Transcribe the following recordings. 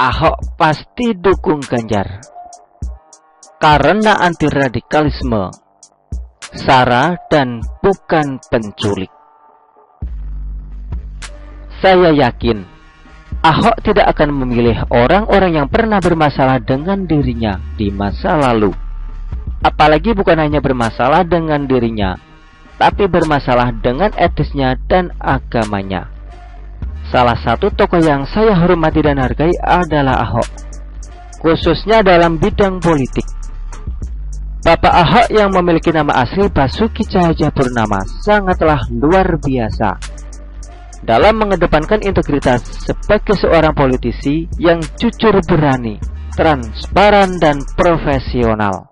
Ahok pasti dukung Ganjar karena anti radikalisme, SARA, dan bukan penculik. Saya yakin Ahok tidak akan memilih orang-orang yang pernah bermasalah dengan dirinya di masa lalu. Apalagi bukan hanya bermasalah dengan dirinya, tapi bermasalah dengan etisnya dan agamanya. Salah satu tokoh yang saya hormati dan hargai adalah Ahok, khususnya dalam bidang politik. Bapak Ahok yang memiliki nama asli Basuki Cahayapurnama sangatlah luar biasa dalam mengedepankan integritas sebagai seorang politisi yang jujur, berani, transparan, dan profesional.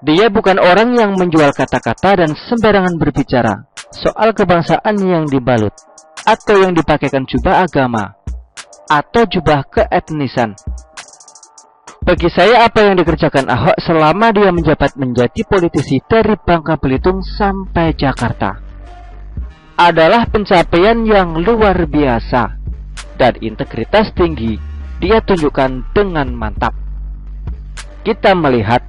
Dia bukan orang yang menjual kata-kata dan sembarangan berbicara soal kebangsaan yang dibalut atau yang dipakaikan jubah agama atau jubah keetnisan. Bagi saya, apa yang dikerjakan Ahok selama dia menjabat menjadi politisi dari Bangka Belitung sampai Jakarta adalah pencapaian yang luar biasa, dan integritas tinggi dia tunjukkan dengan mantap. Kita melihat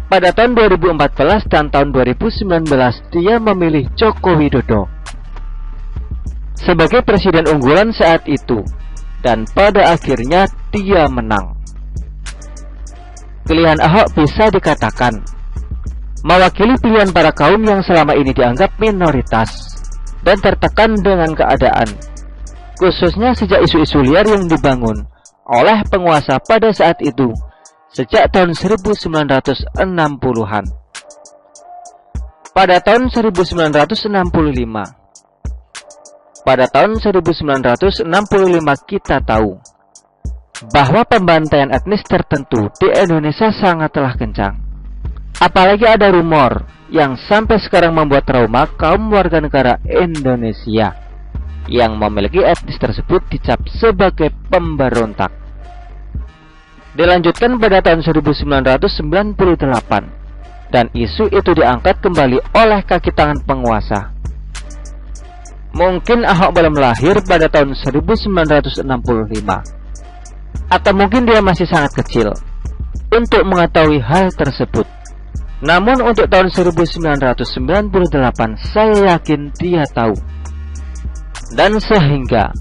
pada tahun 2014 dan tahun 2019 dia memilih Joko Widodo sebagai presiden unggulan saat itu, dan pada akhirnya dia menang. Pilihan Ahok bisa dikatakan mewakili pilihan para kaum yang selama ini dianggap minoritas dan tertekan dengan keadaan, khususnya sejak isu-isu liar yang dibangun oleh penguasa pada saat itu sejak tahun 1960-an. Pada tahun 1965 kita tahu bahwa pembantaian etnis tertentu di Indonesia sangatlah kencang. Apalagi ada rumor yang sampai sekarang membuat trauma kaum warga negara Indonesia yang memiliki etnis tersebut dicap sebagai pemberontak. Dilanjutkan pada tahun 1998 dan isu itu diangkat kembali oleh kaki tangan penguasa. Mungkin Ahok belum lahir pada tahun 1965, atau mungkin dia masih sangat kecil untuk mengetahui hal tersebut. Namun untuk tahun 1998 saya yakin dia tahu. Dan sehingga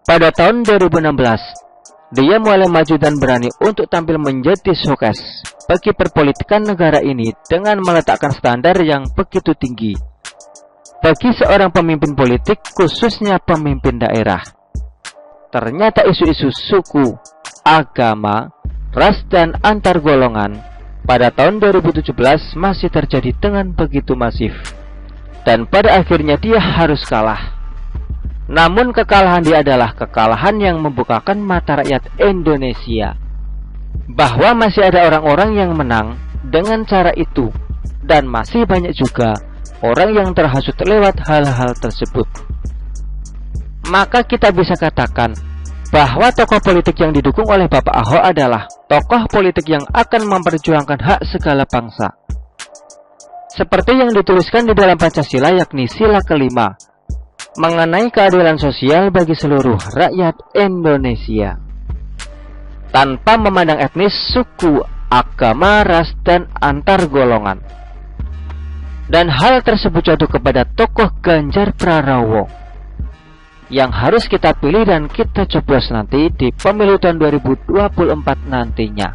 pada tahun 2016 dia mulai maju dan berani untuk tampil menjadi showcase bagi perpolitikan negara ini dengan meletakkan standar yang begitu tinggi bagi seorang pemimpin politik, khususnya pemimpin daerah. Ternyata isu-isu suku, agama, ras, dan antar golongan pada tahun 2017 masih terjadi dengan begitu masif, dan pada akhirnya dia harus kalah. Namun kekalahan dia adalah kekalahan yang membukakan mata rakyat Indonesia bahwa masih ada orang-orang yang menang dengan cara itu, dan masih banyak juga orang yang terhasut lewat hal-hal tersebut. Maka kita bisa katakan bahwa tokoh politik yang didukung oleh Bapak Ahok adalah tokoh politik yang akan memperjuangkan hak segala bangsa, seperti yang dituliskan di dalam Pancasila, yakni sila kelima mengenai keadilan sosial bagi seluruh rakyat Indonesia tanpa memandang etnis, suku, agama, ras, dan antar golongan. Dan hal tersebut jatuh kepada tokoh Ganjar Pranowo yang harus kita pilih dan kita coblos nanti di pemilu tahun 2024 nantinya.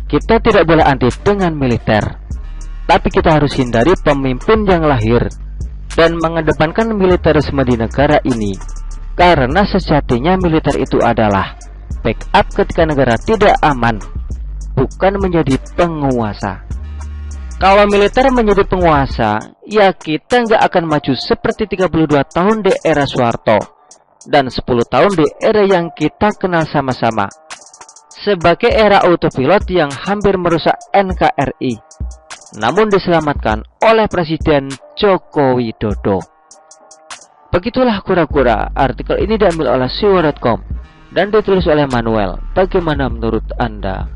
Kita tidak boleh anti dengan militer, tapi kita harus hindari pemimpin yang lahir dan mengedepankan militerisme di negara ini, karena sejatinya militer itu adalah backup ketika negara tidak aman, bukan menjadi penguasa. Kalau militer menjadi penguasa, ya kita nggak akan maju seperti 32 tahun di era Soeharto dan 10 tahun di era yang kita kenal sama-sama sebagai era autopilot yang hampir merusak NKRI, namun diselamatkan oleh Presiden Joko Widodo. Begitulah kura-kura. Artikel ini diambil oleh siwa.com dan ditulis oleh Manuel. Bagaimana menurut Anda?